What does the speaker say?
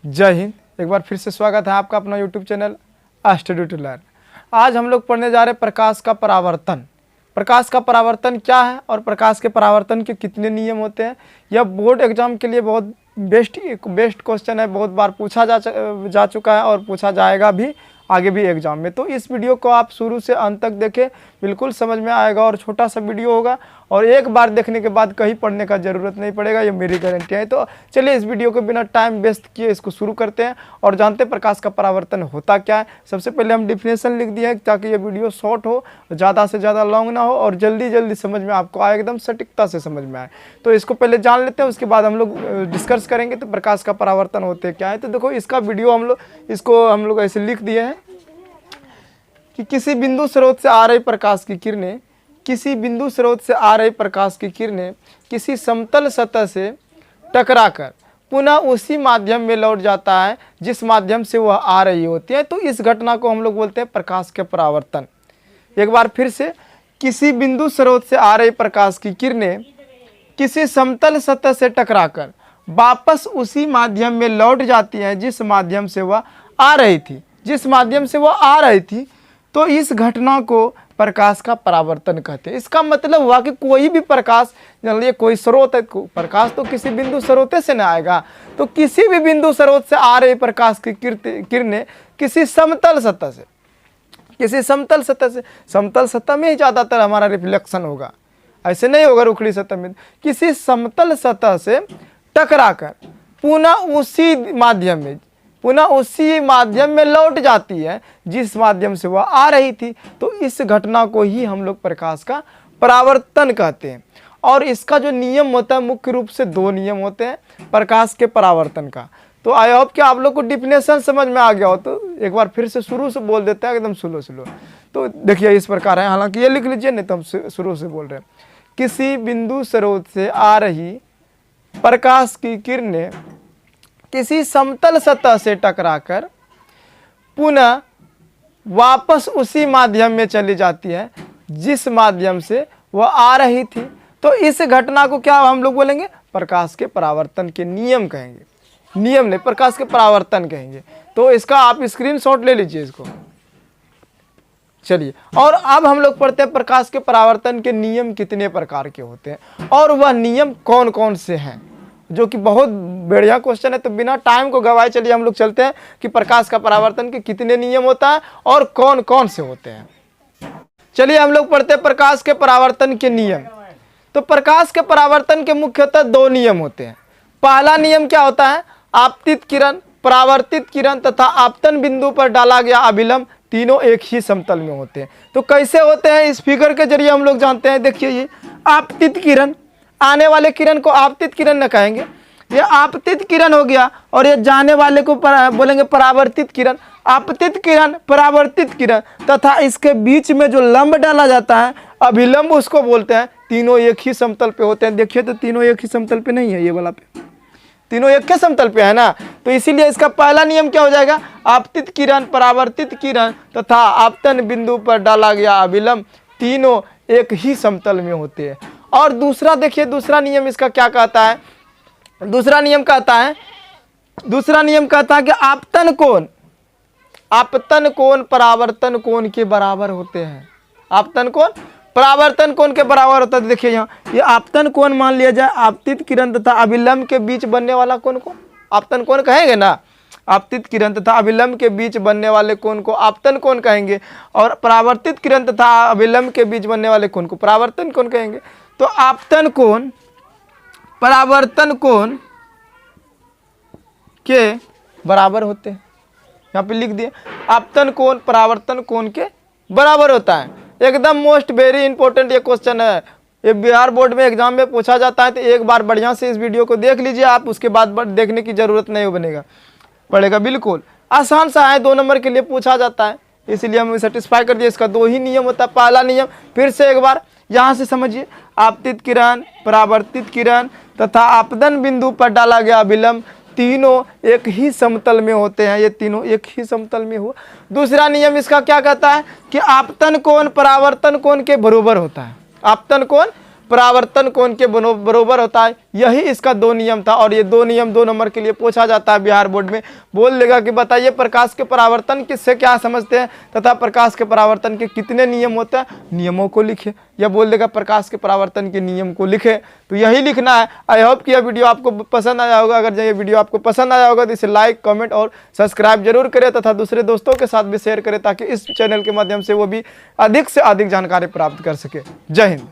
जय हिंद। एक बार फिर से स्वागत है आपका अपना YouTube channel study to learn. आज हम लोग पढ़ने जा रहे हैं प्रकाश का परावर्तन। प्रकाश का परावर्तन क्या है और प्रकाश के परावर्तन के कितने नियम होते हैं। यह बोर्ड एग्जाम के लिए बहुत बेस्ट क्वेश्चन है। बहुत बार पूछा जा चुका है और पूछा जाएगा भी आगे भी एग्जाम में। तो इस वीडियो को आप शुरू से अंत तक देखें, बिल्कुल समझ में आएगा और छोटा सा वीडियो होगा और एक बार देखने के बाद कहीं पढ़ने का ज़रूरत नहीं पड़ेगा, ये मेरी गारंटी है। तो चलिए इस वीडियो को बिना टाइम वेस्ट किए इसको शुरू करते हैं और जानते हैं प्रकाश का परावर्तन होता क्या है। सबसे पहले हम डिफिनेशन लिख दिए हैं ताकि ये वीडियो शॉर्ट हो, ज़्यादा से ज़्यादा लॉन्ग ना हो और जल्दी जल्दी समझ में आपको आए, एकदम सटीकता से समझ में आए। तो इसको पहले जान लेते हैं, उसके बाद हम लोग डिस्कस करेंगे तो प्रकाश का परावर्तन होते क्या है। तो देखो इसका वीडियो हम लोग ऐसे लिख दिए हैं कि किसी बिंदु स्रोत से आ रही प्रकाश की किरणें किसी समतल सतह से टकराकर पुनः उसी माध्यम में लौट जाता है जिस माध्यम से वह आ रही होती है। तो इस घटना को हम लोग बोलते हैं प्रकाश के परावर्तन। एक बार फिर से, किसी बिंदु स्रोत से आ रही प्रकाश की किरणें किसी समतल सतह से टकराकर वापस उसी माध्यम में लौट जाती हैं जिस माध्यम से वह आ रही थी। तो इस घटना को प्रकाश का परावर्तन कहते हैं। इसका मतलब हुआ कि कोई भी प्रकाश, जानिए कोई स्रोत है, प्रकाश तो किसी बिंदु स्रोत से ना आएगा, तो किसी भी बिंदु स्रोत से आ रही प्रकाश की किरणें किसी समतल सतह में ही ज़्यादातर हमारा रिफ्लेक्शन होगा, ऐसे नहीं होगा रुखड़ी सतह में। किसी समतल सतह से टकराकर पुनः उसी माध्यम में लौट जाती है जिस माध्यम से वह आ रही थी। तो इस घटना को ही हम लोग प्रकाश का परावर्तन कहते हैं। और इसका जो नियम होता है, मुख्य रूप से दो नियम होते हैं प्रकाश के परावर्तन का। तो आई होप कि आप लोग को डिफिनेशन समझ में आ गया हो। तो एक बार फिर से शुरू से बोल देते हैं, एकदम स्लो। तो देखिए इस प्रकार है, हालांकि ये लिख लीजिए, नहीं तो हम शुरू से बोल रहे हैं। किसी बिंदु स्रोत से आ रही प्रकाश की किरणें किसी समतल सतह से टकराकर पुनः वापस उसी माध्यम में चली जाती है जिस माध्यम से वह आ रही थी। तो इस घटना को क्या हम लोग बोलेंगे? प्रकाश के परावर्तन के नियम कहेंगे। नियम नहीं, प्रकाश के परावर्तन कहेंगे। तो इसका आप स्क्रीनशॉट ले लीजिए इसको। चलिए, और अब हम लोग पढ़ते हैं प्रकाश के परावर्तन के नियम कितने प्रकार के होते हैं और वह नियम कौन कौन से हैं, जो कि बहुत बढ़िया क्वेश्चन है। तो बिना टाइम को गवाए चलिए हम लोग चलते हैं कि प्रकाश का परावर्तन के कितने नियम होता है और कौन कौन से होते हैं। चलिए हम लोग पढ़ते हैं प्रकाश के परावर्तन के नियम। तो प्रकाश के परावर्तन के मुख्यतः दो नियम होते हैं। पहला नियम क्या होता है? आपतित किरण, परावर्तित किरण तथा आपतन बिंदु पर डाला गया अभिलंब तीनों एक ही समतल में होते हैं। तो कैसे होते हैं इस फिगर के जरिए हम लोग जानते हैं। देखिए ये आपतित किरण, आने वाले किरण को आपतित किरण न कहेंगे, ये आपतित किरण हो गया। और ये जाने वाले को बोलेंगे परावर्तित किरण। आपतित किरण, परावर्तित किरण तथा इसके बीच में जो लंब डाला जाता है अभिलंब, उसको बोलते हैं। तीनों एक ही समतल पे होते हैं। देखिए तो तीनों एक ही समतल पे नहीं है, ये वाला पे तीनों एक के समतल पे है ना। तो इसीलिए इसका पहला नियम क्या हो जाएगा? आपतित किरण, परावर्तित किरण तथा आपतन बिंदु पर डाला गया अभिलंब तीनों एक ही समतल में होते हैं। और दूसरा देखिए, दूसरा नियम इसका क्या कहता है? दूसरा नियम कहता है कि आपतन कोण परावर्तन कोण के बराबर होते हैं। आपतन कोण परावर्तन कोण के बराबर होता है। देखिए यहाँ ये आपतन कोण मान लिया जाए, आपतित किरण तथा अभिलंब के बीच बनने वाला कोण को आपतन कोण कहेंगे ना। आपतित किरण तथा अभिलंब के बीच बनने वाले कोण को आपतन कोण कहेंगे और परावर्तित किरण तथा अभिलंब के बीच बनने वाले कोण को परावर्तन कोण कहेंगे। तो आपतन कोण परावर्तन कोण के बराबर होते हैं। यहाँ पे लिख दिए, आपतन कोण परावर्तन कोण के बराबर होता है। एकदम मोस्ट वेरी इंपॉर्टेंट ये क्वेश्चन है। ये बिहार बोर्ड में एग्जाम में पूछा जाता है। तो एक बार बढ़िया से इस वीडियो को देख लीजिए आप, उसके बाद देखने की जरूरत नहीं पड़ेगा। बिल्कुल आसान सा है, 2 नंबर के लिए पूछा जाता है, इसीलिए हम सेटिस्फाई कर दिए। इसका दो ही नियम होता है। पहला नियम फिर से एक बार यहाँ से समझिए, आपतित किरण, परावर्तित किरण तथा आपतन बिंदु पर डाला गया अभिलंब तीनों एक ही समतल में होते हैं। ये तीनों एक ही समतल में हुआ। दूसरा नियम इसका क्या कहता है कि आपतन कोण परावर्तन कोण के बराबर होता है। आपतन कोण परावर्तन कोण के बरोबर होता है। यही इसका 2 नियम था और ये 2 नियम 2 नंबर के लिए पूछा जाता है बिहार बोर्ड में। बोल देगा कि बताइए प्रकाश के परावर्तन किससे क्या समझते हैं तथा प्रकाश के परावर्तन के कितने नियम होते हैं, नियमों को लिखे, या बोल देगा प्रकाश के परावर्तन के नियम को लिखे। तो यही लिखना है। आई होप कि यह वीडियो आपको पसंद आया होगा। अगर ये वीडियो आपको पसंद आया होगा तो इसे लाइक, कमेंट और सब्सक्राइब जरूर करें तथा दूसरे दोस्तों के साथ भी शेयर करें ताकि इस चैनल के माध्यम से वो भी अधिक से अधिक जानकारी प्राप्त कर सके। जय हिंद।